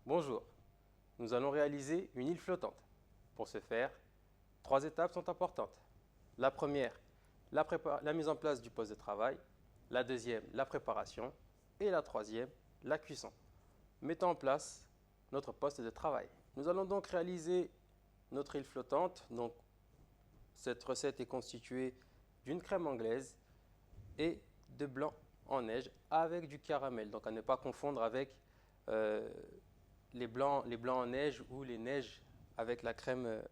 Bonjour, nous allons réaliser une île flottante. Pour ce faire, 3 étapes sont importantes. La première, la mise en place du poste de travail. La deuxième, la préparation. Et la troisième, la cuisson. Mettons en place notre poste de travail. Nous allons donc réaliser notre île flottante. Donc, cette recette est constituée d'une crème anglaise et de blanc en neige avec du caramel. Donc, à ne pas confondre avec euh, les blancs en neige ou les neiges avec la crème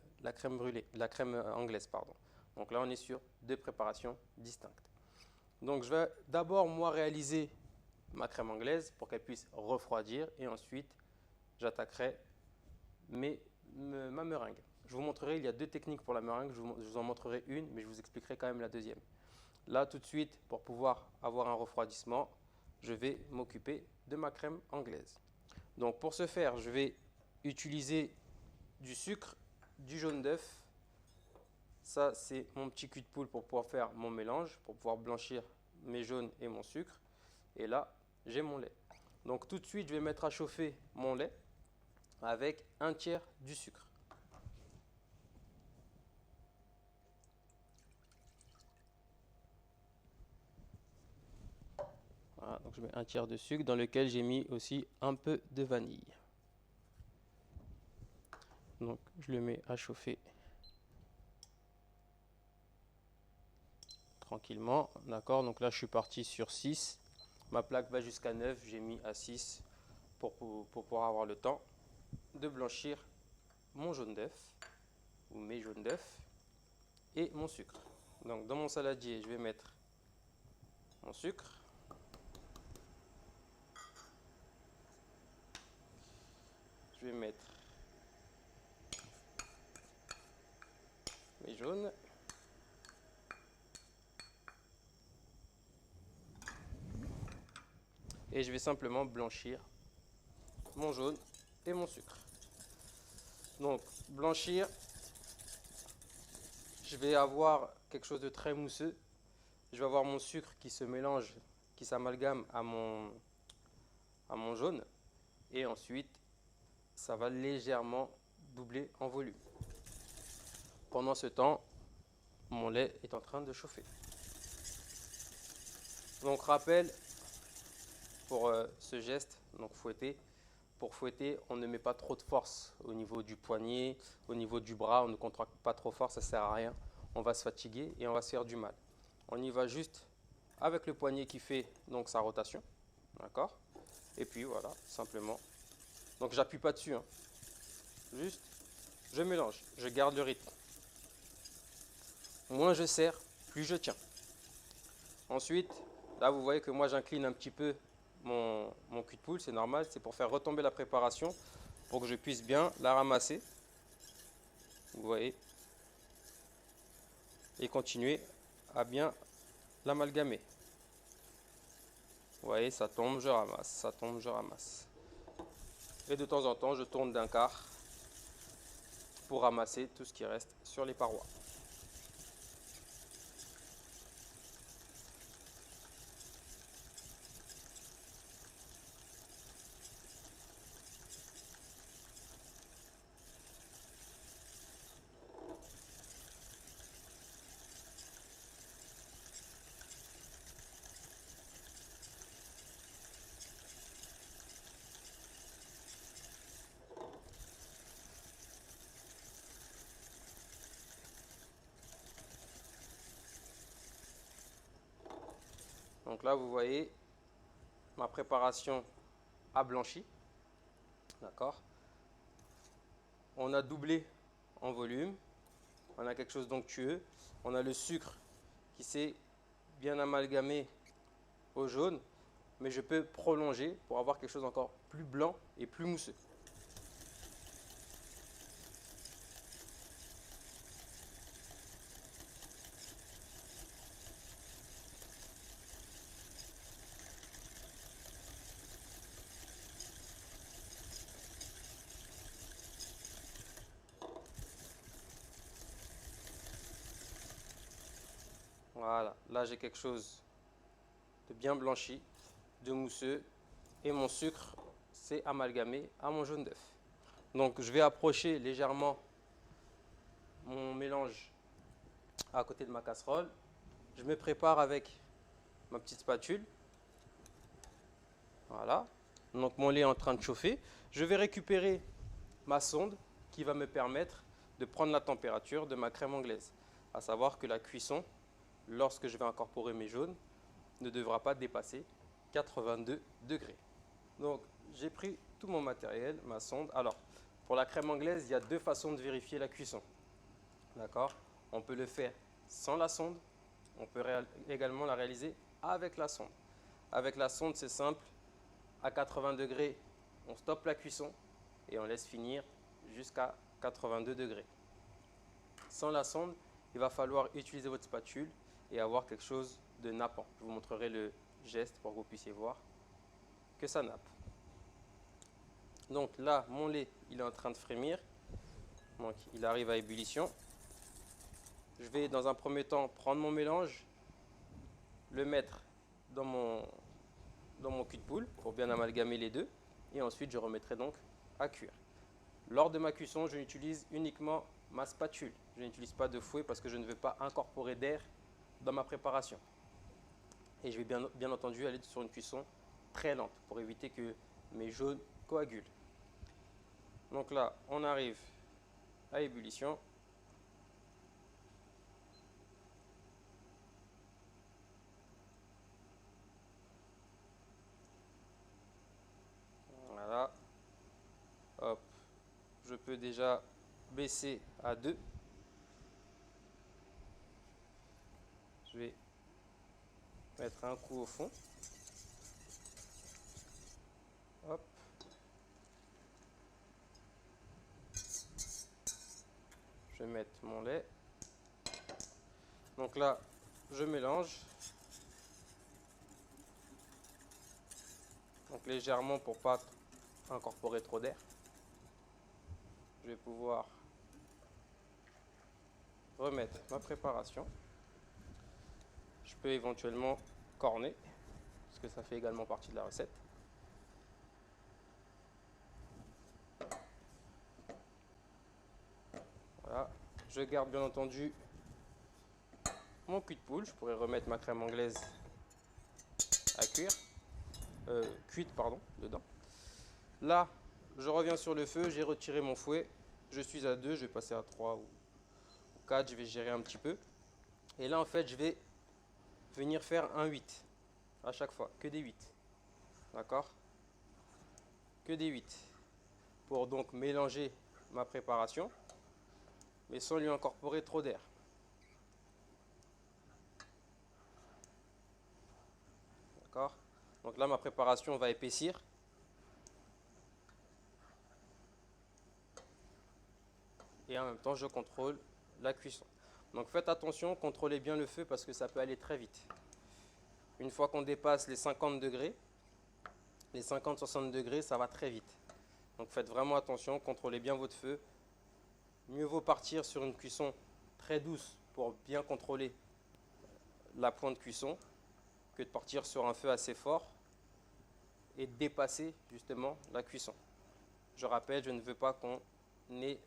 brûlée, la crème anglaise, pardon. Donc là, on est sur deux préparations distinctes. Donc je vais d'abord moi réaliser ma crème anglaise pour qu'elle puisse refroidir et ensuite j'attaquerai ma meringue. Je vous montrerai, il y a deux techniques pour la meringue, je vous en montrerai une, mais je vous expliquerai quand même la deuxième. Là, tout de suite, pour pouvoir avoir un refroidissement, je vais m'occuper de ma crème anglaise. Donc pour ce faire, je vais utiliser du sucre, du jaune d'œuf. Ça, c'est mon petit cul de poule pour pouvoir faire mon mélange, pour pouvoir blanchir mes jaunes et mon sucre. Et là, j'ai mon lait. Donc tout de suite, je vais mettre à chauffer mon lait avec un tiers du sucre. Voilà, donc je mets un tiers de sucre dans lequel j'ai mis aussi un peu de vanille. Donc je le mets à chauffer tranquillement. D'accord, donc là je suis parti sur 6. Ma plaque va jusqu'à 9, j'ai mis à 6 pour pouvoir avoir le temps de blanchir mon jaune d'œuf ou mes jaunes d'œuf et mon sucre. Donc dans mon saladier, je vais mettre mon sucre. Je vais mettre mes jaunes. Et je vais simplement blanchir mon jaune et mon sucre. Donc blanchir, je vais avoir quelque chose de très mousseux. Je vais avoir mon sucre qui se mélange, qui s'amalgame à mon jaune. Et ensuite, ça va légèrement doubler en volume. Pendant ce temps, mon lait est en train de chauffer. Donc rappel pour ce geste, donc fouetter. Pour fouetter, on ne met pas trop de force au niveau du poignet, au niveau du bras, on ne contracte pas trop fort, ça ne sert à rien. On va se fatiguer et on va se faire du mal. On y va juste avec le poignet qui fait donc sa rotation, d'accord? Et puis voilà, simplement. Donc j'appuie pas dessus, hein. Juste, je mélange, je garde le rythme. Moins je serre, plus je tiens. Ensuite, là vous voyez que moi j'incline un petit peu mon cul de poule, c'est normal, c'est pour faire retomber la préparation, pour que je puisse bien la ramasser. Vous voyez. Et continuer à bien l'amalgamer. Vous voyez, ça tombe, je ramasse, ça tombe, je ramasse. Et de temps en temps, je tourne d'un quart pour ramasser tout ce qui reste sur les parois. Donc là, vous voyez, ma préparation a blanchi. D'accord. On a doublé en volume. On a quelque chose d'onctueux. On a le sucre qui s'est bien amalgamé au jaune. Mais je peux prolonger pour avoir quelque chose encore plus blanc et plus mousseux. Voilà, là j'ai quelque chose de bien blanchi, de mousseux. Et mon sucre c'est amalgamé à mon jaune d'œuf. Donc je vais approcher légèrement mon mélange à côté de ma casserole. Je me prépare avec ma petite spatule. Voilà. Donc mon lait est en train de chauffer. Je vais récupérer ma sonde qui va me permettre de prendre la température de ma crème anglaise. À savoir que la cuisson, lorsque je vais incorporer mes jaunes, ne devra pas dépasser 82 degrés. Donc j'ai pris tout mon matériel, ma sonde. Alors pour la crème anglaise, il y a deux façons de vérifier la cuisson. D'accord? On peut le faire sans la sonde. On peut également la réaliser avec la sonde. Avec la sonde, c'est simple. À 80 degrés, on stoppe la cuisson et on laisse finir jusqu'à 82 degrés. Sans la sonde, il va falloir utiliser votre spatule et avoir quelque chose de nappant. Je vous montrerai le geste pour que vous puissiez voir que ça nappe. Donc là, mon lait, il est en train de frémir. Donc il arrive à ébullition. Je vais dans un premier temps prendre mon mélange, le mettre dans mon cul de poule pour bien amalgamer les deux. Et ensuite, je remettrai donc à cuire. Lors de ma cuisson, je n'utilise uniquement ma spatule. Je n'utilise pas de fouet parce que je ne veux pas incorporer d'air dans ma préparation. Et je vais bien entendu aller sur une cuisson très lente pour éviter que mes jaunes coagulent. Donc là, on arrive à ébullition. Voilà. Hop. Je peux déjà baisser à 2. Je vais mettre un coup au fond. Hop. Je vais mettre mon lait. Donc là, je mélange. Donc légèrement pour pas incorporer trop d'air. Je vais pouvoir remettre ma préparation. Je peux éventuellement corner, parce que ça fait également partie de la recette. Voilà. Je garde bien entendu mon cul de poule. Je pourrais remettre ma crème anglaise à cuire. Cuite, pardon, dedans. Là, je reviens sur le feu, j'ai retiré mon fouet. Je suis à 2, je vais passer à 3 ou 4, je vais gérer un petit peu. Et là, en fait, je vais venir faire un 8 à chaque fois, que des 8. D'accord? Que des 8. Pour donc mélanger ma préparation, mais sans lui incorporer trop d'air. D'accord? Donc là, ma préparation va épaissir. Et en même temps, je contrôle la cuisson. Donc faites attention, contrôlez bien le feu parce que ça peut aller très vite. Une fois qu'on dépasse les 50 degrés, les 50-60 degrés, ça va très vite. Donc faites vraiment attention, contrôlez bien votre feu. Mieux vaut partir sur une cuisson très douce pour bien contrôler la pointe de cuisson que de partir sur un feu assez fort et dépasser justement la cuisson. Je rappelle, je ne veux pas qu'on ait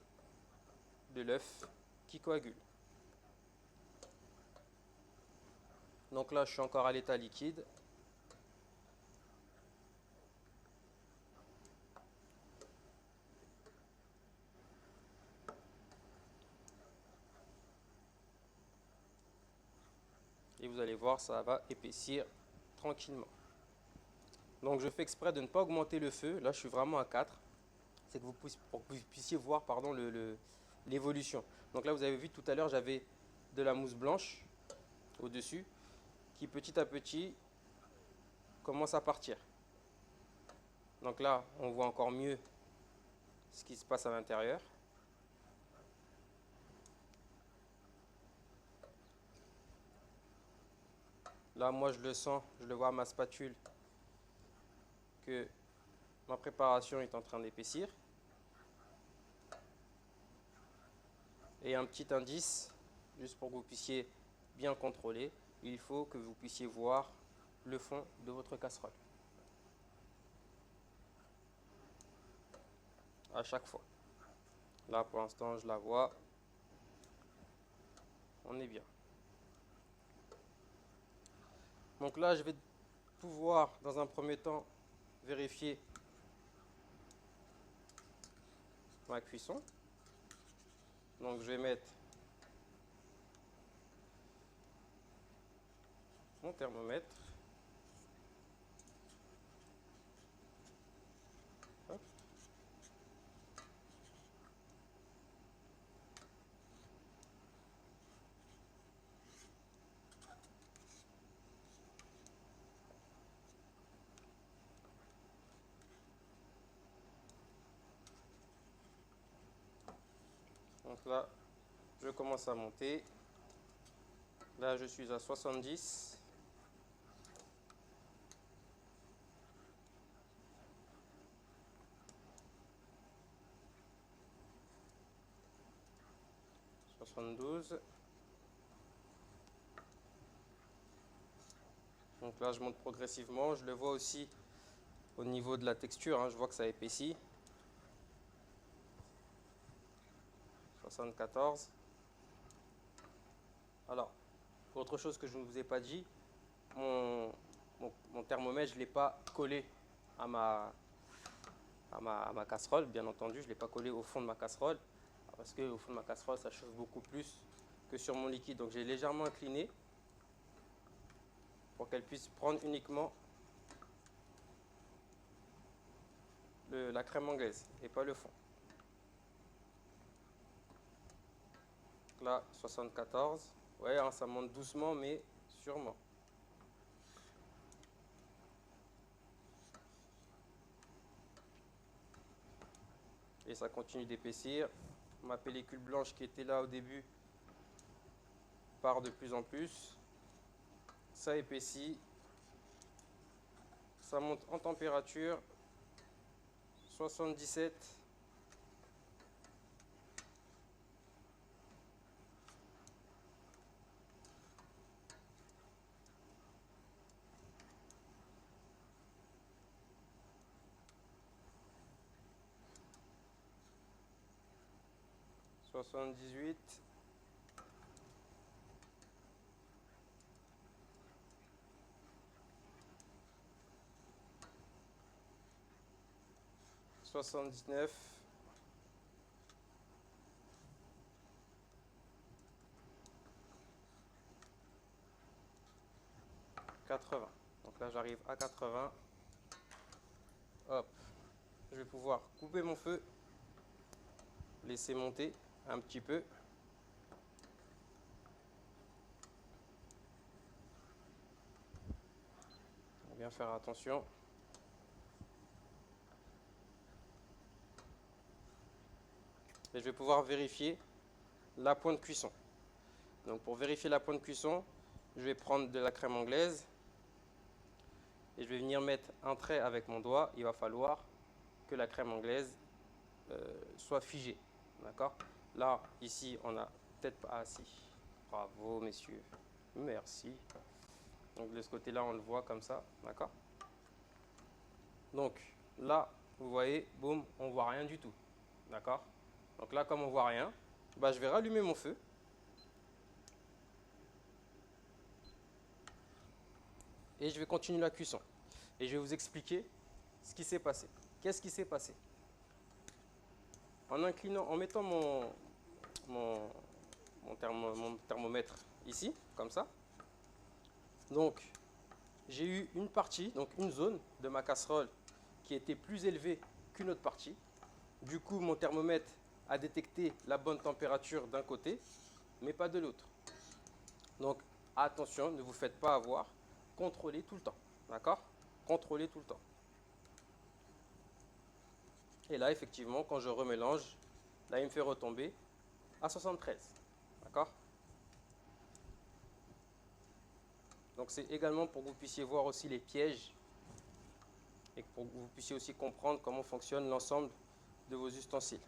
de l'œuf qui coagule. Donc là, je suis encore à l'état liquide. Et vous allez voir, ça va épaissir tranquillement. Donc je fais exprès de ne pas augmenter le feu. Là, je suis vraiment à 4. C'est que pour que vous puissiez voir l'évolution. Donc là, vous avez vu tout à l'heure, j'avais de la mousse blanche au-dessus qui petit à petit commence à partir. Donc là, on voit encore mieux ce qui se passe à l'intérieur. Là, moi, je le sens, je le vois à ma spatule que ma préparation est en train d'épaissir. Et un petit indice, juste pour que vous puissiez bien contrôler, il faut que vous puissiez voir le fond de votre casserole. à chaque fois. Là, pour l'instant, je la vois. On est bien. Donc là, je vais pouvoir, dans un premier temps, vérifier ma cuisson. Donc je vais mettre mon thermomètre. Hop. Donc là, je commence à monter. Là, je suis à 70. Donc là, je monte progressivement. Je le vois aussi au niveau de la texture, hein, je vois que ça épaissit. 74. Alors, autre chose que je ne vous ai pas dit, mon thermomètre, je ne l'ai pas collé à ma casserole, bien entendu. Je ne l'ai pas collé au fond de ma casserole, parce qu'au fond de ma casserole, ça chauffe beaucoup plus que sur mon liquide. Donc j'ai légèrement incliné pour qu'elle puisse prendre uniquement la crème anglaise et pas le fond. Donc là, 74. Ouais, hein, ça monte doucement, mais sûrement. Et ça continue d'épaissir. Ma pellicule blanche qui était là au début part de plus en plus. Ça épaissit. Ça monte en température. 77. Soixante-dix-huit. 79. 80. Donc là, j'arrive à 80. Hop. Je vais pouvoir couper mon feu. Laisser monter un petit peu. Bien faire attention. Et je vais pouvoir vérifier la pointe de cuisson. Donc pour vérifier la pointe de cuisson, je vais prendre de la crème anglaise et je vais venir mettre un trait avec mon doigt. Il va falloir que la crème anglaise soit figée. D'accord? Là, ici, on a peut-être pas assez. Bravo, messieurs. Merci. Donc de ce côté-là, on le voit comme ça. D'accord? Donc là, vous voyez, boum, on voit rien du tout. D'accord? Donc là, comme on voit rien, bah, je vais rallumer mon feu. Et je vais continuer la cuisson. Et je vais vous expliquer ce qui s'est passé. Qu'est-ce qui s'est passé? En inclinant, en mettant mon thermomètre ici, comme ça. Donc, j'ai eu une partie, donc une zone de ma casserole qui était plus élevée qu'une autre partie. Du coup, mon thermomètre a détecté la bonne température d'un côté, mais pas de l'autre. Donc, attention, ne vous faites pas avoir. Contrôlez tout le temps. D'accord? Contrôlez tout le temps. Et là, effectivement, quand je remélange, là, il me fait retomber à 73. D'accord? Donc, c'est également pour que vous puissiez voir aussi les pièges et pour que vous puissiez aussi comprendre comment fonctionne l'ensemble de vos ustensiles.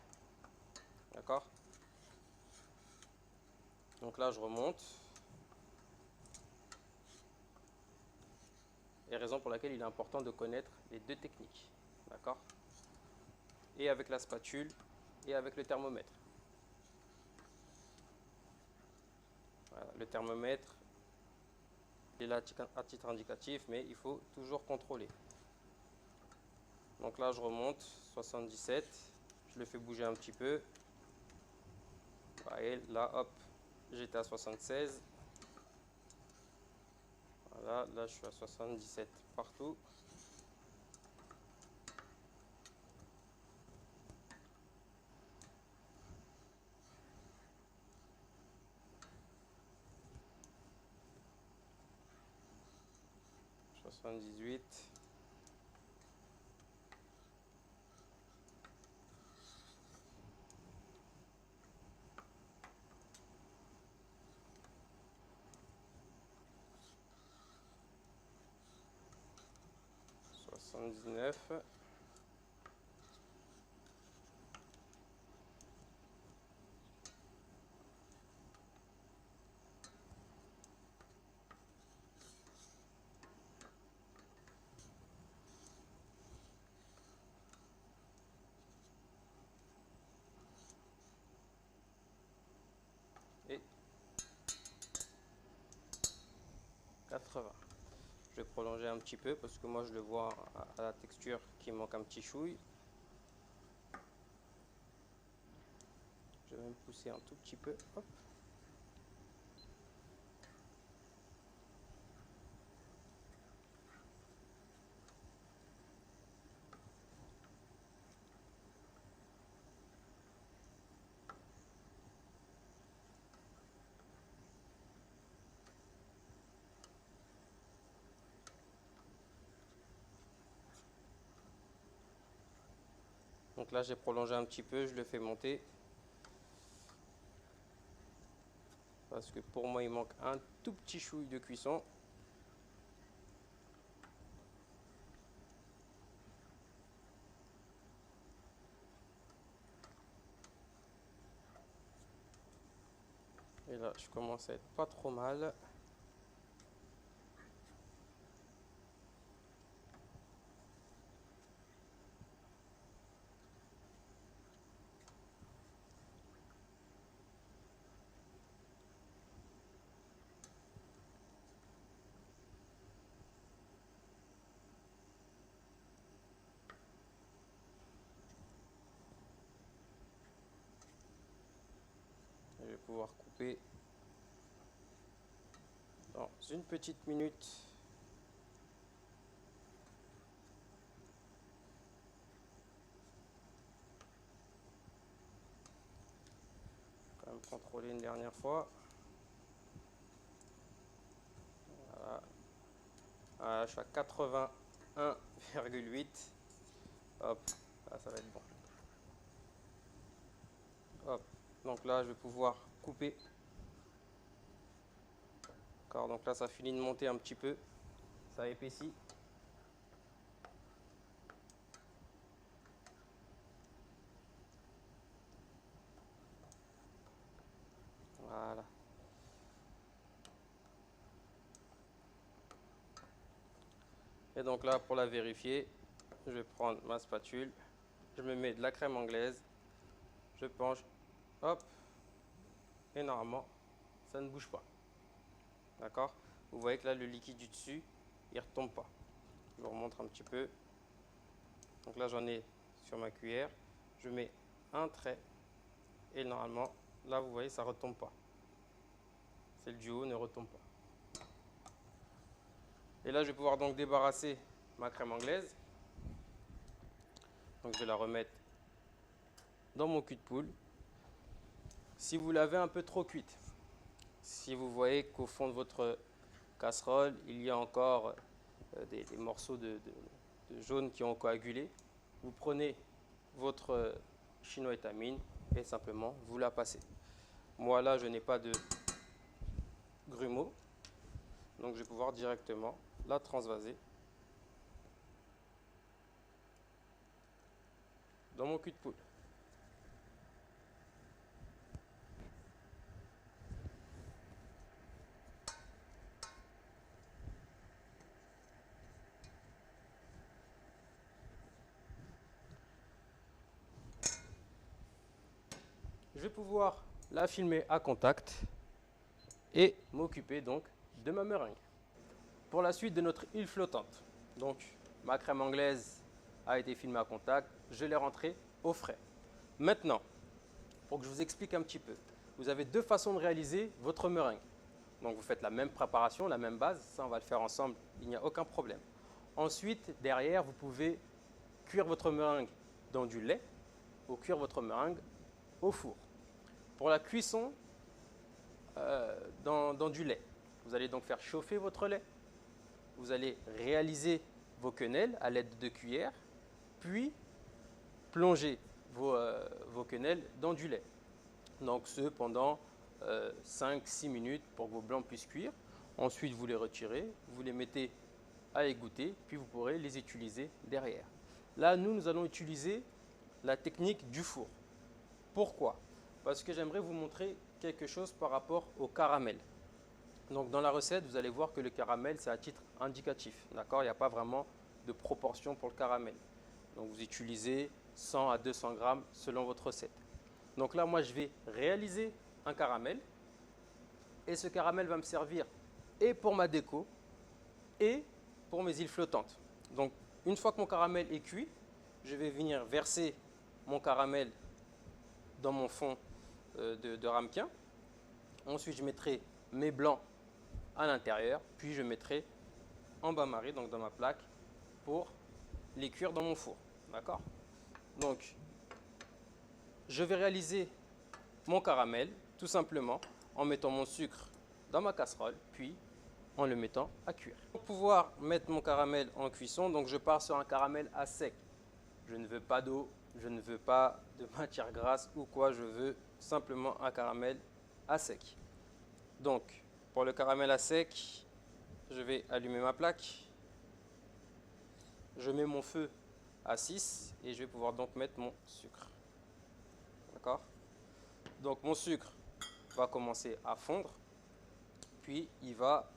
D'accord? Donc là, je remonte. Et raison pour laquelle il est important de connaître les deux techniques. D'accord? et avec la spatule et avec le thermomètre. Voilà, le thermomètre est là à titre indicatif, mais il faut toujours contrôler. Donc là, je remonte 77, je le fais bouger un petit peu. Et là, hop, j'étais à 76. Voilà, là, je suis à 77 partout. Soixante-dix-huit. Soixante-dix-neuf. Et 80. Je vais prolonger un petit peu parce que moi je le vois à la texture qui manque un petit chouille. Je vais même pousser un tout petit peu. Hop. Donc là j'ai prolongé un petit peu, je le fais monter. Parce que pour moi il manque un tout petit chouille de cuisson. Et là je commence à être pas trop mal. Je vais pouvoir couper dans une petite minute. Quand même contrôler une dernière fois. Voilà. Voilà, je suis à 81,8. Hop, là ça va être bon. Hop, donc là je vais pouvoir couper. D'accord, donc là ça finit de monter un petit peu. Ça épaissit. Voilà. Et donc là, pour la vérifier, je vais prendre ma spatule, je me mets de la crème anglaise, je penche, hop, et normalement, ça ne bouge pas. D'accord? Vous voyez que là, le liquide du dessus, il ne retombe pas. Je vous remontre un petit peu. Donc là, j'en ai sur ma cuillère. Je mets un trait, et normalement, là, vous voyez, ça ne retombe pas. Celle du haut ne retombe pas. Et là, je vais pouvoir donc débarrasser ma crème anglaise. Donc, je vais la remettre dans mon cul de poule. Si vous l'avez un peu trop cuite, si vous voyez qu'au fond de votre casserole, il y a encore des morceaux de jaune qui ont coagulé, vous prenez votre chinois étamine et simplement vous la passez. Moi là, je n'ai pas de grumeaux, donc je vais pouvoir directement la transvaser dans mon cul de poule. je vais pouvoir la filmer à contact et m'occuper donc de ma meringue. Pour la suite de notre île flottante, donc ma crème anglaise a été filmée à contact, je l'ai rentrée au frais. Maintenant, pour que je vous explique un petit peu, vous avez deux façons de réaliser votre meringue. Donc vous faites la même préparation, la même base, ça on va le faire ensemble, il n'y a aucun problème. Ensuite, derrière, vous pouvez cuire votre meringue dans du lait ou cuire votre meringue au four. Pour la cuisson, dans du lait, vous allez donc faire chauffer votre lait. Vous allez réaliser vos quenelles à l'aide de cuillères, puis plonger vos quenelles dans du lait. Donc ce pendant 5-6 minutes pour que vos blancs puissent cuire. Ensuite, vous les retirez, vous les mettez à égoutter, puis vous pourrez les utiliser derrière. Là, nous allons utiliser la technique du four. Pourquoi? Parce que j'aimerais vous montrer quelque chose par rapport au caramel. Donc dans la recette, vous allez voir que le caramel, c'est à titre indicatif. D'accord? Il n'y a pas vraiment de proportion pour le caramel. Donc vous utilisez 100 à 200 grammes selon votre recette. Donc là, moi, je vais réaliser un caramel. Et ce caramel va me servir et pour ma déco et pour mes îles flottantes. Donc une fois que mon caramel est cuit, je vais venir verser mon caramel dans mon fond de ramequin. Ensuite, je mettrai mes blancs à l'intérieur, puis je mettrai en bain-marie, donc dans ma plaque, pour les cuire dans mon four. D'accord? Donc, je vais réaliser mon caramel tout simplement en mettant mon sucre dans ma casserole, puis en le mettant à cuire. Pour pouvoir mettre mon caramel en cuisson, donc je pars sur un caramel à sec. Je ne veux pas d'eau, je ne veux pas de matière grasse ou quoi, je veux simplement un caramel à sec. Donc, pour le caramel à sec, je vais allumer ma plaque. Je mets mon feu à 6 et je vais pouvoir donc mettre mon sucre. D'accord? Donc mon sucre va commencer à fondre, puis il va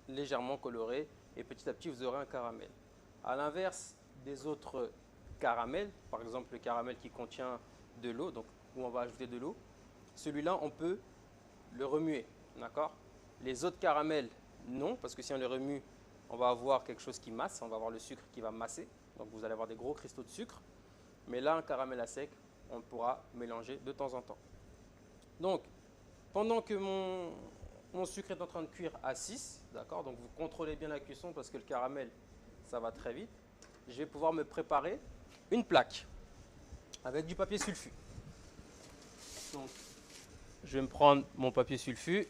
légèrement colorer et petit à petit vous aurez un caramel. À l'inverse des autres caramels, par exemple le caramel qui contient de l'eau, donc où on va ajouter de l'eau, celui-là on peut le remuer, d'accord? Les autres caramels non, parce que si on les remue, on va avoir quelque chose qui masse, on va avoir le sucre qui va masser, donc vous allez avoir des gros cristaux de sucre. Mais là, un caramel à sec, on pourra mélanger de temps en temps. Donc, pendant que mon sucre est en train de cuire à 6, d'accord, donc vous contrôlez bien la cuisson parce que le caramel, ça va très vite, je vais pouvoir me préparer une plaque avec du papier sulfu. Donc, je vais me prendre mon papier sulfu,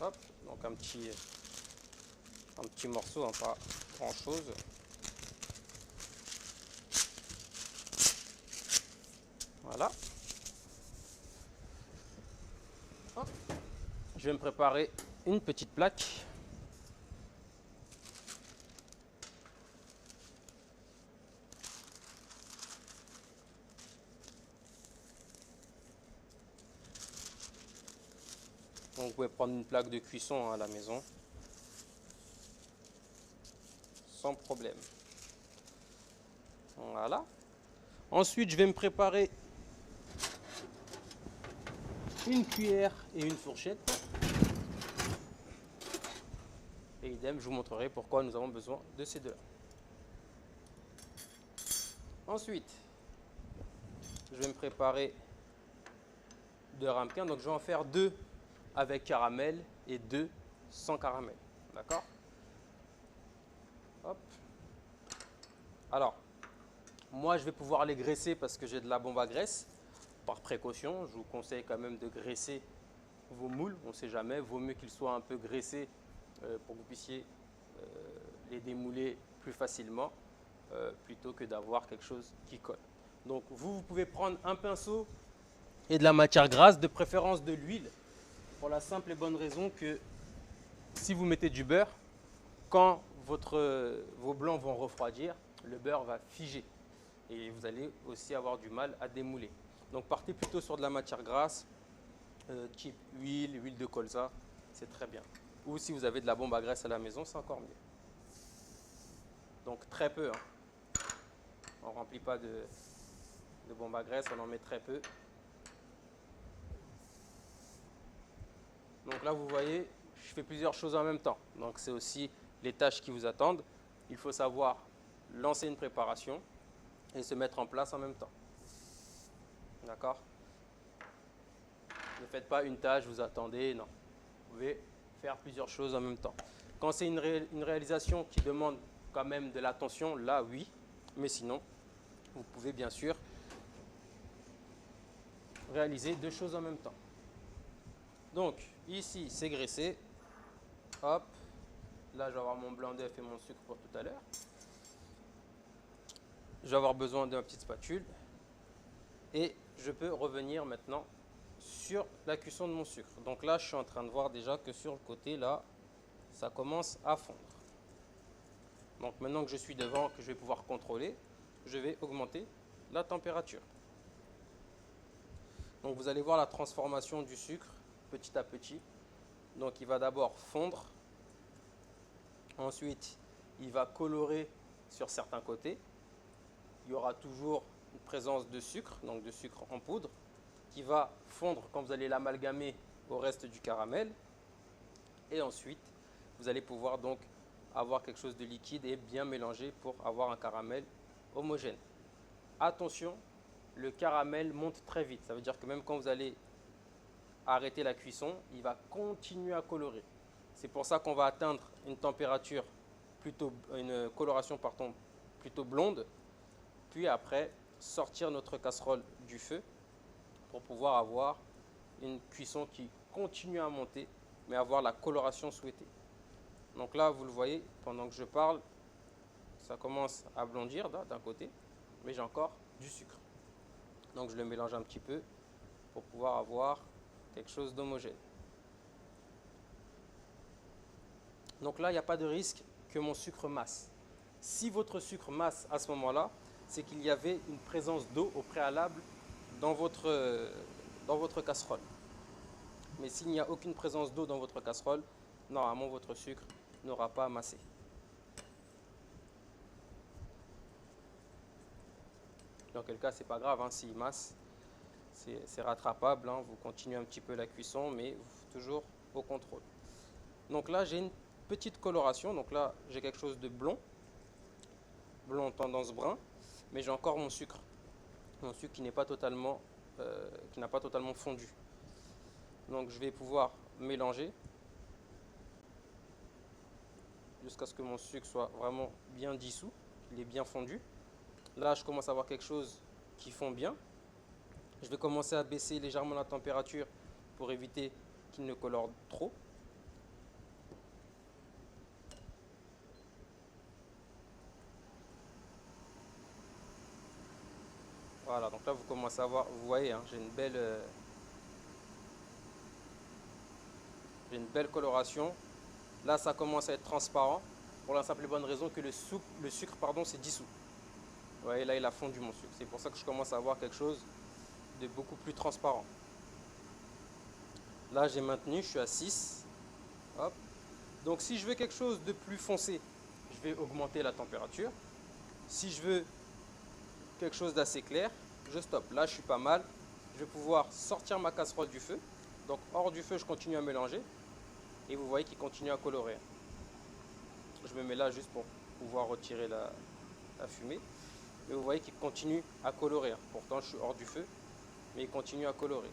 hop, donc un petit morceau, hein, pas grand chose. Voilà. Hop. Je vais me préparer une petite plaque. Donc, vous pouvez prendre une plaque de cuisson à la maison sans problème. Voilà. Ensuite, je vais me préparer une cuillère et une fourchette. Et idem, je vous montrerai pourquoi nous avons besoin de ces deux-là. Ensuite, je vais me préparer deux ramequins. Donc, je vais en faire deux avec caramel et deux sans caramel. D'accord? Hop. Alors, moi, je vais pouvoir les graisser parce que j'ai de la bombe à graisse. Par précaution, je vous conseille quand même de graisser vos moules. On ne sait jamais, vaut mieux qu'ils soient un peu graissés pour que vous puissiez les démouler plus facilement plutôt que d'avoir quelque chose qui colle. Donc, vous pouvez prendre un pinceau et de la matière grasse, de préférence de l'huile, pour la simple et bonne raison que si vous mettez du beurre, quand vos blancs vont refroidir, le beurre va figer et vous allez aussi avoir du mal à démouler. Donc partez plutôt sur de la matière grasse, type huile de colza, c'est très bien. Ou si vous avez de la bombe à graisse à la maison, c'est encore mieux. Donc très peu, hein. On ne remplit pas de bombe à graisse, on en met très peu. Donc là, vous voyez, je fais plusieurs choses en même temps. Donc c'est aussi les tâches qui vous attendent. Il faut savoir lancer une préparation et se mettre en place en même temps. D'accord? Ne faites pas une tâche, vous attendez, non. Vous pouvez faire plusieurs choses en même temps. Quand c'est une réalisation qui demande quand même de l'attention, là oui, mais sinon, vous pouvez bien sûr réaliser deux choses en même temps. Donc ici, c'est graissé. Hop, là je vais avoir mon blanc d'œuf et mon sucre pour tout à l'heure. Je vais avoir besoin d'une petite spatule et je peux revenir maintenant sur la cuisson de mon sucre. Donc là, je suis en train de voir déjà que sur le côté, là, ça commence à fondre. Donc maintenant que je suis devant, que je vais pouvoir contrôler, je vais augmenter la température. Donc vous allez voir la transformation du sucre petit à petit. Donc il va d'abord fondre, ensuite il va colorer sur certains côtés. Il y aura toujours une présence de sucre, donc de sucre en poudre, qui va fondre quand vous allez l'amalgamer au reste du caramel. Et ensuite, vous allez pouvoir donc avoir quelque chose de liquide et bien mélangé pour avoir un caramel homogène. Attention, le caramel monte très vite. Ça veut dire que même quand vous allez arrêter la cuisson, il va continuer à colorer. C'est pour ça qu'on va atteindre une température une coloration plutôt blonde. Puis après, sortir notre casserole du feu pour pouvoir avoir une cuisson qui continue à monter, mais avoir la coloration souhaitée. Donc là, vous le voyez, pendant que je parle, ça commence à blondir d'un côté, mais j'ai encore du sucre. Donc je le mélange un petit peu pour pouvoir avoir quelque chose d'homogène. Donc là, il n'y a pas de risque que mon sucre masse. Si votre sucre masse à ce moment-là, c'est qu'il y avait une présence d'eau au préalable dans votre casserole. Mais s'il n'y a aucune présence d'eau dans votre casserole, normalement votre sucre n'aura pas massé. Dans quel cas, c'est pas grave, hein, s'il masse, c'est rattrapable. Hein, vous continuez un petit peu la cuisson, mais toujours au contrôle. Donc là, j'ai une petite coloration. Donc là, j'ai quelque chose de blond tendance brun, mais j'ai encore mon sucre qui n'est pas totalement, qui n'a pas totalement fondu. Donc je vais pouvoir mélanger jusqu'à ce que mon sucre soit vraiment bien dissous, qu'il est bien fondu. Là, je commence à avoir quelque chose qui fond bien. Je vais commencer à baisser légèrement la température pour éviter qu'il ne colore trop. Voilà, donc là vous commencez à voir, vous voyez, hein, j'ai une belle coloration. Là, ça commence à être transparent pour la simple et bonne raison que le sucre s'est dissous. Vous voyez, là, il a fondu mon sucre. C'est pour ça que je commence à avoir quelque chose de beaucoup plus transparent. Là, j'ai maintenu, je suis à 6. Hop. Donc, si je veux quelque chose de plus foncé, je vais augmenter la température. Si je veux quelque chose d'assez clair, je stoppe. Là, je suis pas mal. Je vais pouvoir sortir ma casserole du feu. Donc, hors du feu, je continue à mélanger. Et vous voyez qu'il continue à colorer. Je me mets là juste pour pouvoir retirer la fumée. Et vous voyez qu'il continue à colorer. Pourtant, je suis hors du feu, mais il continue à colorer.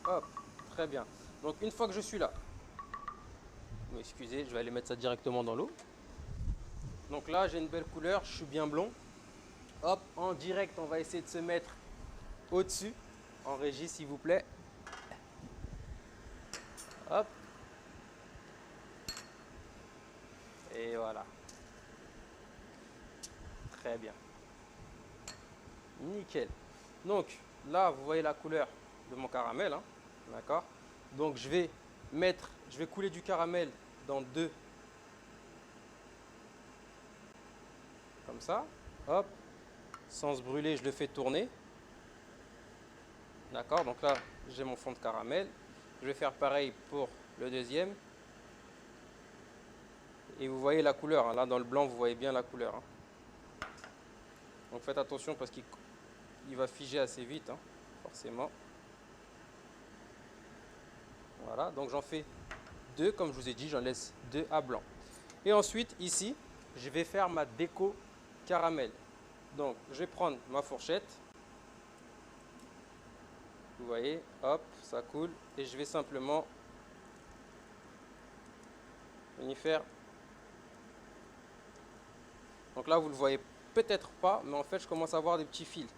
Hop, très bien. Donc, une fois que je suis là, excusez, je vais aller mettre ça directement dans l'eau. Donc là, j'ai une belle couleur, je suis bien blond. Hop, en direct, on va essayer de se mettre au-dessus. En régie, s'il vous plaît. Hop. Et voilà. Très bien. Nickel. Donc là, vous voyez la couleur de mon caramel. Hein, d'accord. Donc je vais couler du caramel dans deux. Comme ça. Hop. Sans se brûler, je le fais tourner. D'accord. Donc là, j'ai mon fond de caramel. Je vais faire pareil pour le deuxième. Et vous voyez la couleur. Hein. Là, dans le blanc, vous voyez bien la couleur. Hein. Donc faites attention parce qu'il va figer assez vite, hein, forcément. Voilà, donc j'en fais 2, comme je vous ai dit, j'en laisse 2 à blanc. Et ensuite, ici, je vais faire ma déco caramel. Donc, je vais prendre ma fourchette. Vous voyez, hop, ça coule. Et je vais simplement venir faire. Donc là, vous ne le voyez peut-être pas, mais en fait, je commence à avoir des petits fils.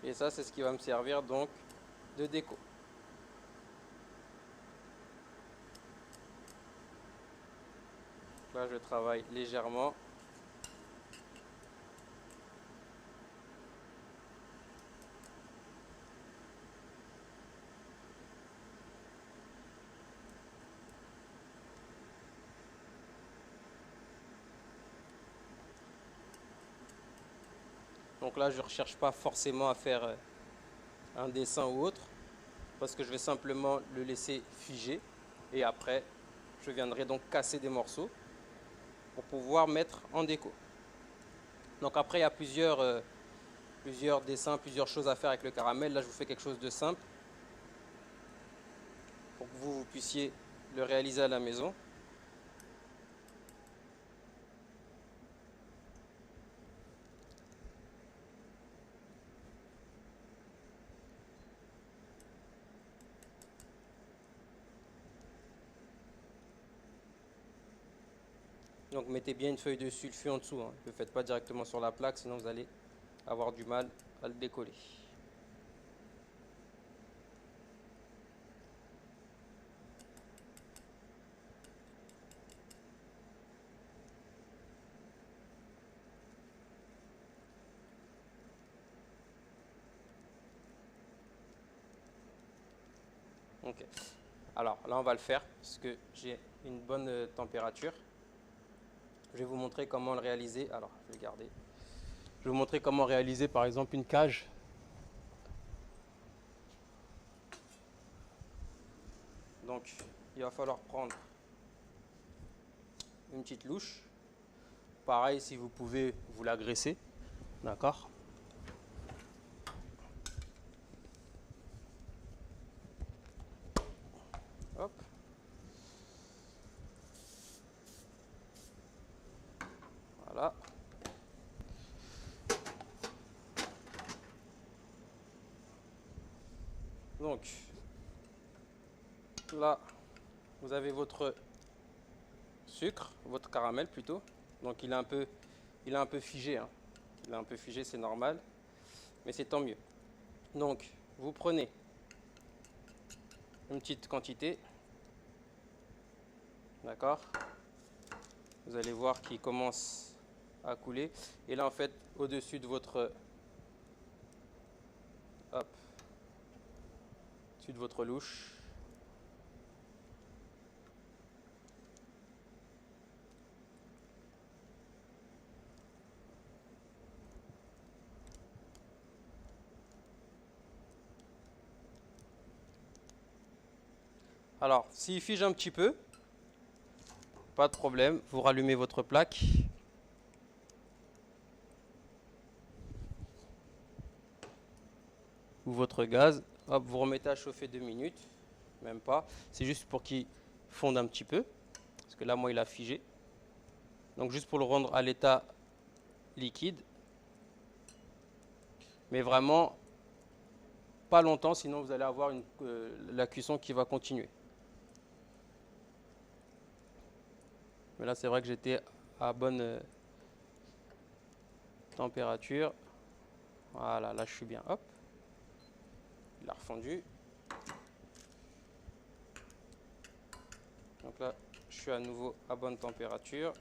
Et ça, c'est ce qui va me servir donc de déco. Là, je travaille légèrement. Donc là, je ne recherche pas forcément à faire un dessin ou autre, parce que je vais simplement le laisser figer. Et après, je viendrai donc casser des morceaux pour pouvoir mettre en déco. Donc après, il y a plusieurs dessins, plusieurs choses à faire avec le caramel. Là, je vous fais quelque chose de simple pour que vous puissiez le réaliser à la maison. Donc mettez bien une feuille de sulfure en dessous, hein. Ne le faites pas directement sur la plaque, sinon vous allez avoir du mal à le décoller. Ok. Alors là, on va le faire parce que j'ai une bonne température. Je vais vous montrer comment le réaliser. Alors, je vais garder. Je vais vous montrer comment réaliser par exemple une cage. Donc, il va falloir prendre une petite louche. Pareil, si vous pouvez, vous l'agressez. D'accord? Hop. Voilà. Donc, là, vous avez votre sucre, votre caramel plutôt. Donc, il est un peu figé, hein. Il est un peu figé, c'est normal. Mais c'est tant mieux. Donc, vous prenez une petite quantité. D'accord? Vous allez voir qu'il commence à couler. Et là, en fait, au-dessus de votre... Hop. Au-dessus de votre louche. Alors, s'il fige un petit peu, pas de problème. Vous rallumez votre plaque. Ou votre gaz. Hop, vous remettez à chauffer 2 minutes. Même pas. C'est juste pour qu'il fonde un petit peu. Parce que là, moi, il a figé. Donc, juste pour le rendre à l'état liquide. Mais vraiment, pas longtemps, sinon vous allez avoir la cuisson qui va continuer. Mais là, c'est vrai que j'étais à bonne température. Voilà, là, je suis bien. Hop. Il a refondu. Donc là, je suis à nouveau à bonne température.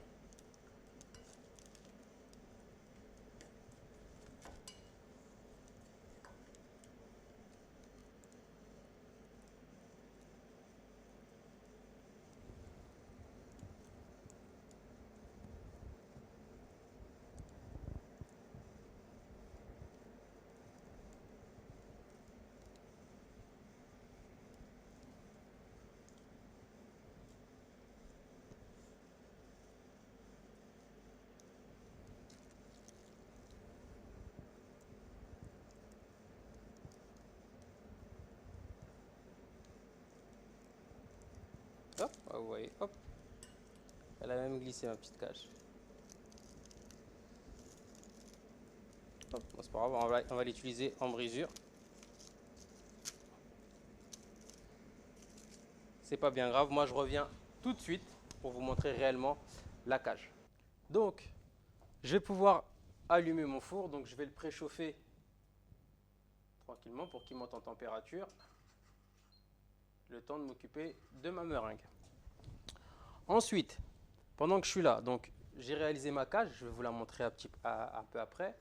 Hop, vous voyez, hop. Elle a même glissé ma petite cage. Hop, bon, c'est pas grave, on va l'utiliser en brisure. C'est pas bien grave, moi je reviens tout de suite pour vous montrer réellement la cage. Donc, je vais pouvoir allumer mon four, donc je vais le préchauffer tranquillement pour qu'il monte en température. Le temps de m'occuper de ma meringue. Ensuite, pendant que je suis là, donc j'ai réalisé ma cage, je vais vous la montrer un peu après.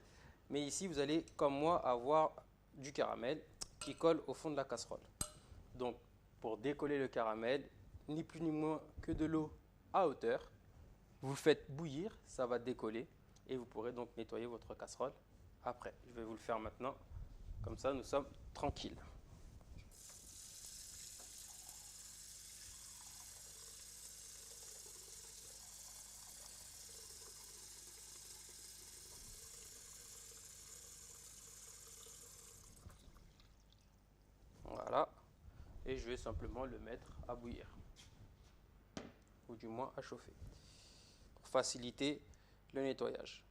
Mais ici, vous allez, comme moi, avoir du caramel qui colle au fond de la casserole. Donc, pour décoller le caramel, ni plus ni moins que de l'eau à hauteur. Vous le faites bouillir, ça va décoller et vous pourrez donc nettoyer votre casserole après. Je vais vous le faire maintenant, comme ça nous sommes tranquilles. Voilà, et je vais simplement le mettre à bouillir, ou du moins à chauffer, pour faciliter le nettoyage.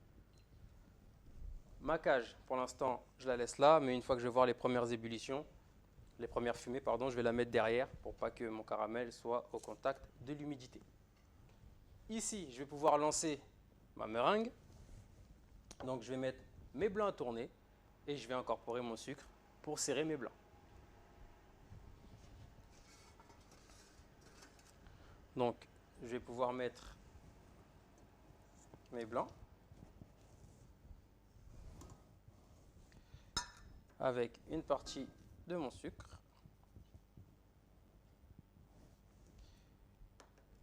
Ma cage, pour l'instant, je la laisse là, mais une fois que je vais voir les premières ébullitions, les premières fumées, pardon, je vais la mettre derrière pour pas que mon caramel soit au contact de l'humidité. Ici, je vais pouvoir lancer ma meringue. Donc, je vais mettre mes blancs à tourner et je vais incorporer mon sucre pour serrer mes blancs. Donc, je vais pouvoir mettre mes blancs avec une partie de mon sucre.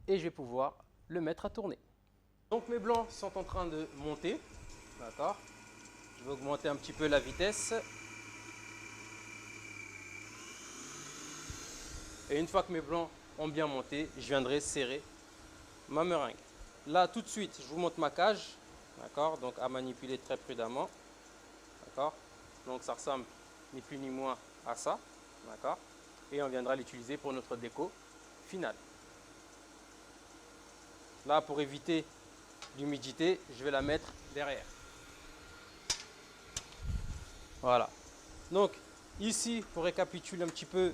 Et je vais pouvoir le mettre à tourner. Donc mes blancs sont en train de monter. D'accord. Je vais augmenter un petit peu la vitesse. Et une fois que mes blancs ont bien monté, je viendrai serrer ma meringue. Là, tout de suite, je vous montre ma cage. D'accord. Donc à manipuler très prudemment. D'accord. Donc ça ressemble ni plus ni moins à ça. D'accord. Et on viendra l'utiliser pour notre déco finale. Là, pour éviter l'humidité, je vais la mettre derrière. Voilà. Donc, ici, pour récapituler un petit peu,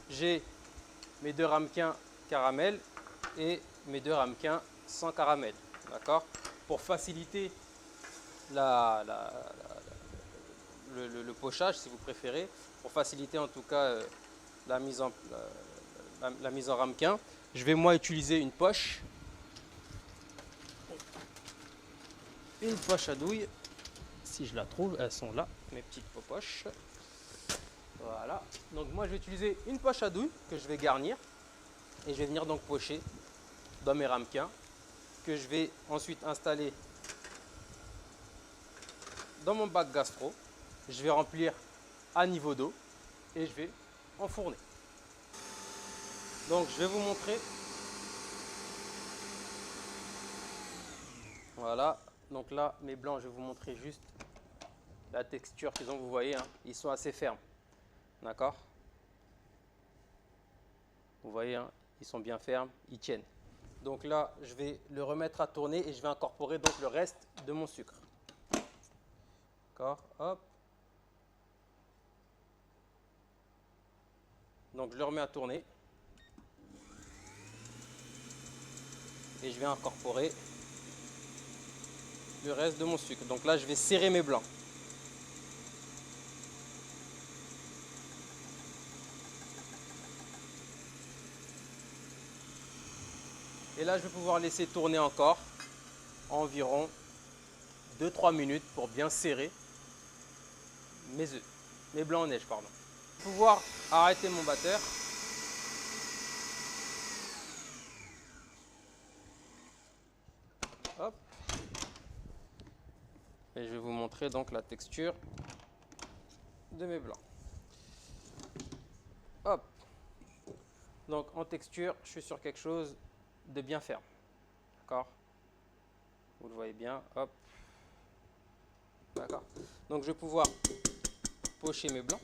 j'ai mes deux ramequins caramel et mes deux ramequins sans caramel. D'accord. Pour faciliter le pochage, si vous préférez, pour faciliter en tout cas la mise en ramequin, je vais moi utiliser une poche. Une poche à douille, si je la trouve, elles sont là, mes petites poches. Voilà, donc moi je vais utiliser une poche à douille que je vais garnir et je vais venir donc pocher dans mes ramequins que je vais ensuite installer dans mon bac gastro. Je vais remplir à niveau d'eau et je vais enfourner. Donc je vais vous montrer. Voilà. Donc là, mes blancs, je vais vous montrer juste la texture qu'ils ont, vous voyez, hein, ils sont assez fermes. D'accord. Vous voyez, hein, ils sont bien fermes, ils tiennent. Donc là, je vais le remettre à tourner et je vais incorporer donc le reste de mon sucre. D'accord, hop. Donc je le remets à tourner. Et je vais incorporer le reste de mon sucre. Donc là, je vais serrer mes blancs. Et là, je vais pouvoir laisser tourner encore environ 2-3 minutes pour bien serrer mes œufs, mes blancs en neige, pardon. Je vais pouvoir arrêter mon batteur. Hop. Et je vais vous montrer donc la texture de mes blancs. Hop. Donc en texture, je suis sur quelque chose de bien ferme. D'accord. Vous le voyez bien. Hop. D'accord. Donc je vais pouvoir pocher mes blancs.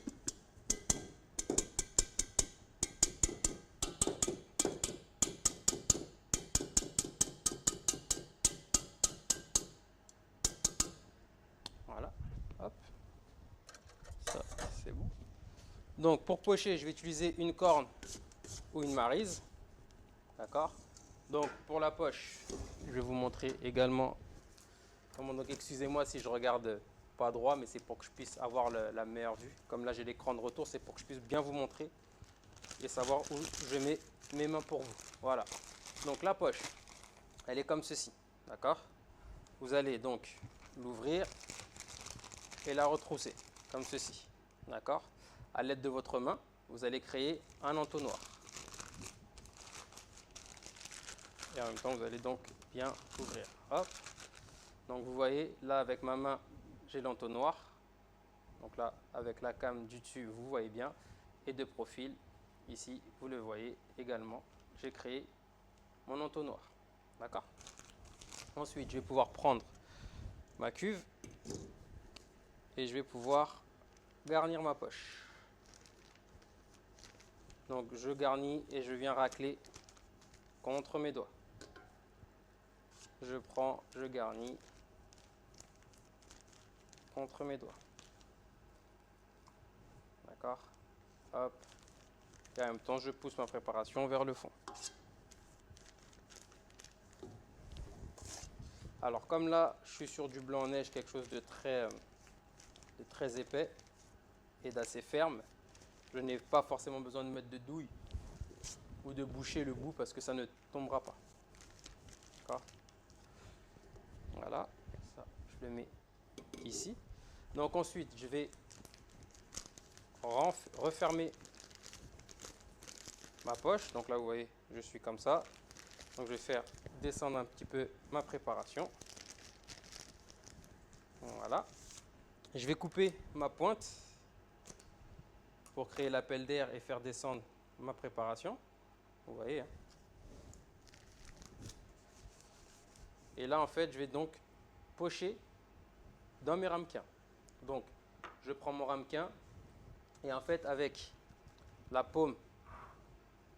Donc pour pocher, je vais utiliser une corne ou une maryse. D'accord? Donc pour la poche, je vais vous montrer également comment. Donc excusez-moi si je regarde pas droit, mais c'est pour que je puisse avoir la meilleure vue. Comme là j'ai l'écran de retour, c'est pour que je puisse bien vous montrer et savoir où je mets mes mains pour vous. Voilà. Donc la poche, elle est comme ceci. D'accord? Vous allez donc l'ouvrir et la retrousser comme ceci. D'accord? À l'aide de votre main, vous allez créer un entonnoir. Et en même temps, vous allez donc bien ouvrir. Hop. Donc vous voyez, là avec ma main, j'ai l'entonnoir. Donc là, avec la cam du dessus, vous voyez bien. Et de profil, ici, vous le voyez également. J'ai créé mon entonnoir. D'accord? Ensuite, je vais pouvoir prendre ma cuve et je vais pouvoir garnir ma poche. Donc je garnis et je viens racler contre mes doigts. Je prends, je garnis contre mes doigts. D'accord? Hop. Et en même temps, je pousse ma préparation vers le fond. Alors comme là, je suis sur du blanc en neige, quelque chose de très épais et d'assez ferme, je n'ai pas forcément besoin de mettre de douille ou de boucher le bout parce que ça ne tombera pas. D'accord? Voilà, ça, je le mets ici. Donc ensuite, je vais refermer ma poche. Donc là, vous voyez, je suis comme ça. Donc je vais faire descendre un petit peu ma préparation. Voilà. Je vais couper ma pointe pour créer l'appel d'air et faire descendre ma préparation. Vous voyez, hein. Et là, en fait, je vais donc pocher dans mes ramequins. Donc, je prends mon ramequin et en fait, avec la paume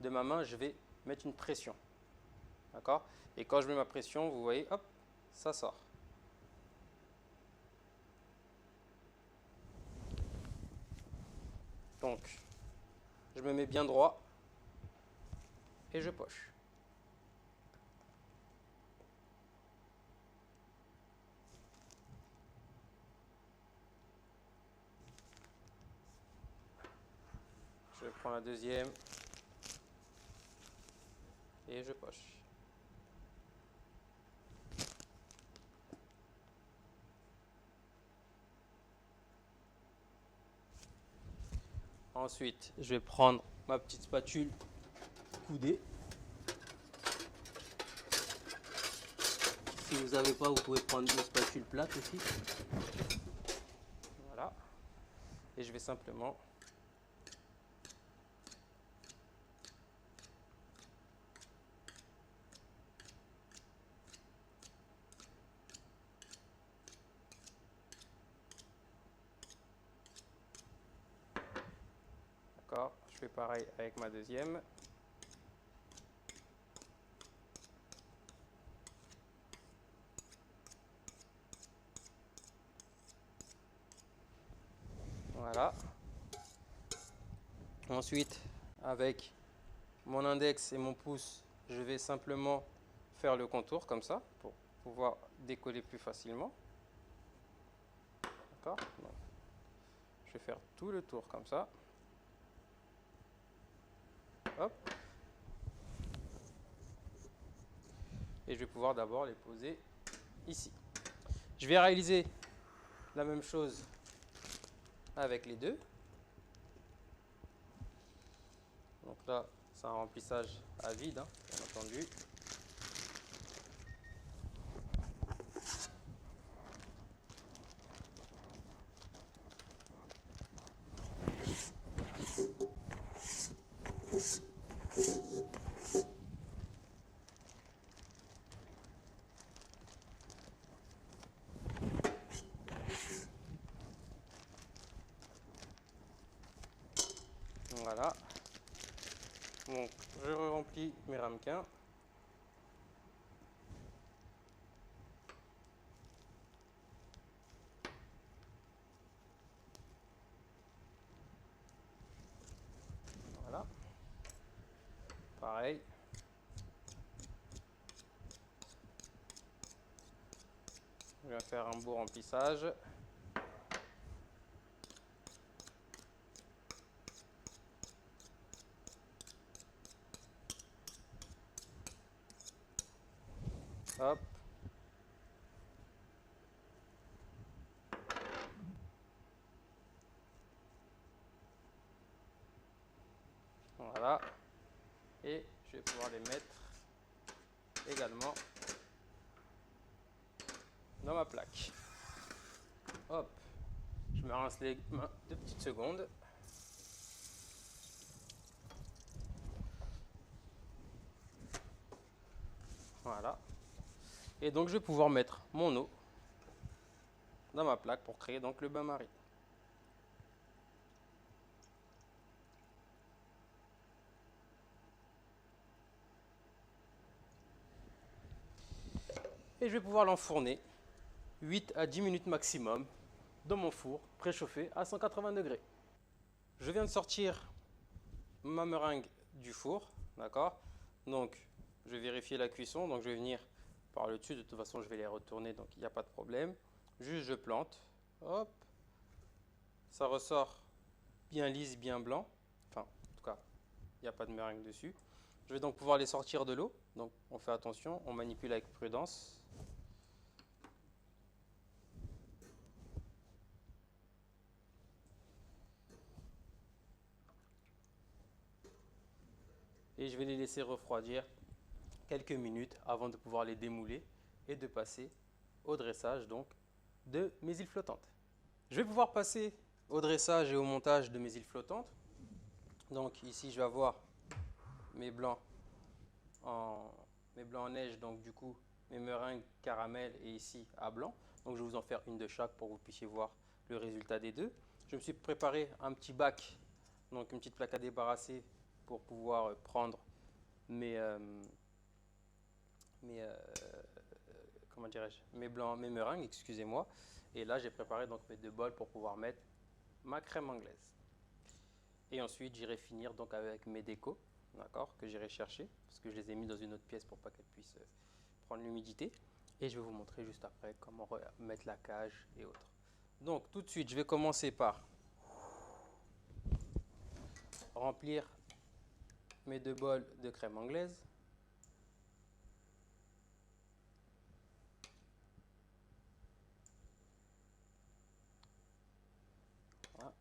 de ma main, je vais mettre une pression. D'accord? Et quand je mets ma pression, vous voyez, hop, ça sort. Donc, je me mets bien droit et je poche. Je prends la deuxième et je poche. Ensuite, je vais prendre ma petite spatule coudée. Si vous n'avez pas, vous pouvez prendre une spatule plate aussi. Voilà. Et je vais simplement d'accord, je fais pareil avec ma deuxième. Voilà. Ensuite, avec mon index et mon pouce, je vais simplement faire le contour comme ça pour pouvoir décoller plus facilement. D'accord? Je vais faire tout le tour comme ça. Hop. Et je vais pouvoir d'abord les poser ici. Je vais réaliser la même chose avec les deux. Donc là, c'est un remplissage à vide, hein, bien entendu. Voilà. Donc, je remplis mes ramequins. Pareil. Je vais faire un beau remplissage. Hop. Voilà. Et je vais pouvoir les mettre également dans ma plaque. Hop. Je me rince les mains 2 petites secondes. Voilà. Et donc je vais pouvoir mettre mon eau dans ma plaque pour créer donc le bain-marie. Et je vais pouvoir l'enfourner 8 à 10 minutes maximum dans mon four préchauffé à 180 degrés. Je viens de sortir ma meringue du four, d'accord? Donc je vais vérifier la cuisson, donc je vais venir par le dessus, de toute façon je vais les retourner, donc il n'y a pas de problème. Juste je plante, hop, ça ressort bien lisse, bien blanc, enfin en tout cas il n'y a pas de meringue dessus. Je vais donc pouvoir les sortir de l'eau, donc on fait attention, on manipule avec prudence. Et je vais les laisser refroidir quelques minutes avant de pouvoir les démouler et de passer au dressage donc de mes îles flottantes. Je vais pouvoir passer au dressage et au montage de mes îles flottantes. Donc ici je vais avoir mes blancs en neige, donc du coup mes meringues caramel et ici à blanc. Donc je vais vous en faire une de chaque pour que vous puissiez voir le résultat des deux. Je me suis préparé un petit bac, donc une petite plaque à débarrasser pour pouvoir prendre mes comment dirais-je, mes meringues, excusez-moi. Et là, j'ai préparé donc mes 2 bols pour pouvoir mettre ma crème anglaise. Et ensuite, j'irai finir donc avec mes décos, d'accord, que j'irai chercher parce que je les ai mis dans une autre pièce pour pas qu'elles puissent prendre l'humidité. Et je vais vous montrer juste après comment mettre la cage et autres. Donc, tout de suite, je vais commencer par remplir mes 2 bols de crème anglaise. Voilà.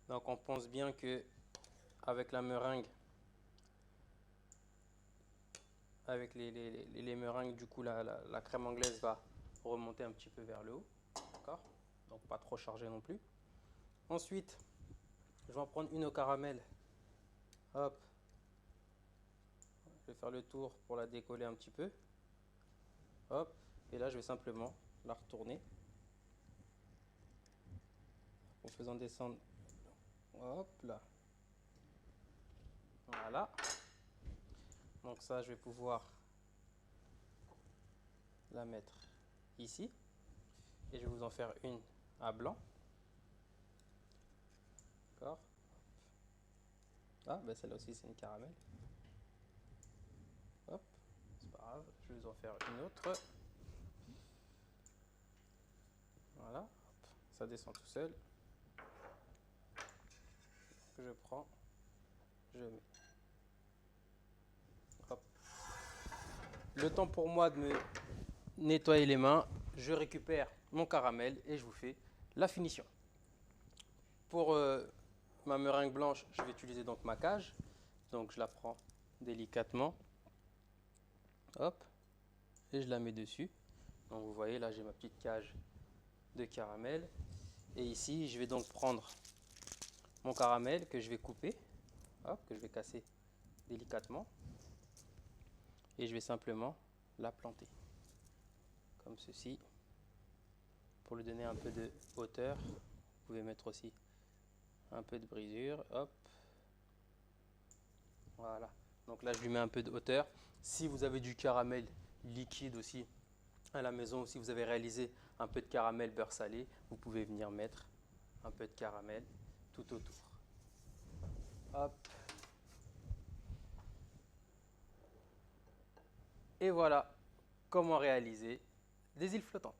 Donc, on pense bien que avec la meringue, avec les meringues, du coup, la crème anglaise va remonter un petit peu vers le haut. D'accord? Donc, pas trop chargé non plus. Ensuite, je vais en prendre une au caramel. Hop. Je vais faire le tour pour la décoller un petit peu. Hop. Et là, je vais simplement la retourner en faisant descendre. Hop là. Voilà. Donc ça, je vais pouvoir la mettre ici. Et je vais vous en faire une à blanc. D'accord. Ah, ben celle-là aussi, c'est une caramel. Hop. C'est pas grave. Je vais vous en faire une autre. Voilà. Hop. Ça descend tout seul. Je prends. Je mets. Hop. Le temps pour moi de me nettoyer les mains. Je récupère mon caramel et je vous fais la finition. Pour ma meringue blanche, je vais utiliser donc ma cage. Donc je la prends délicatement. Hop. Et je la mets dessus. Donc vous voyez là j'ai ma petite cage de caramel. Et ici je vais donc prendre mon caramel que je vais couper. Hop, que je vais casser délicatement. Et je vais simplement la planter. Comme ceci. Pour lui donner un peu de hauteur. Vous pouvez mettre aussi un peu de brisure. Hop. Voilà. Donc là, je lui mets un peu de hauteur. Si vous avez du caramel liquide aussi à la maison, si vous avez réalisé un peu de caramel beurre salé, vous pouvez venir mettre un peu de caramel tout autour. Hop. Et voilà comment réaliser des îles flottantes.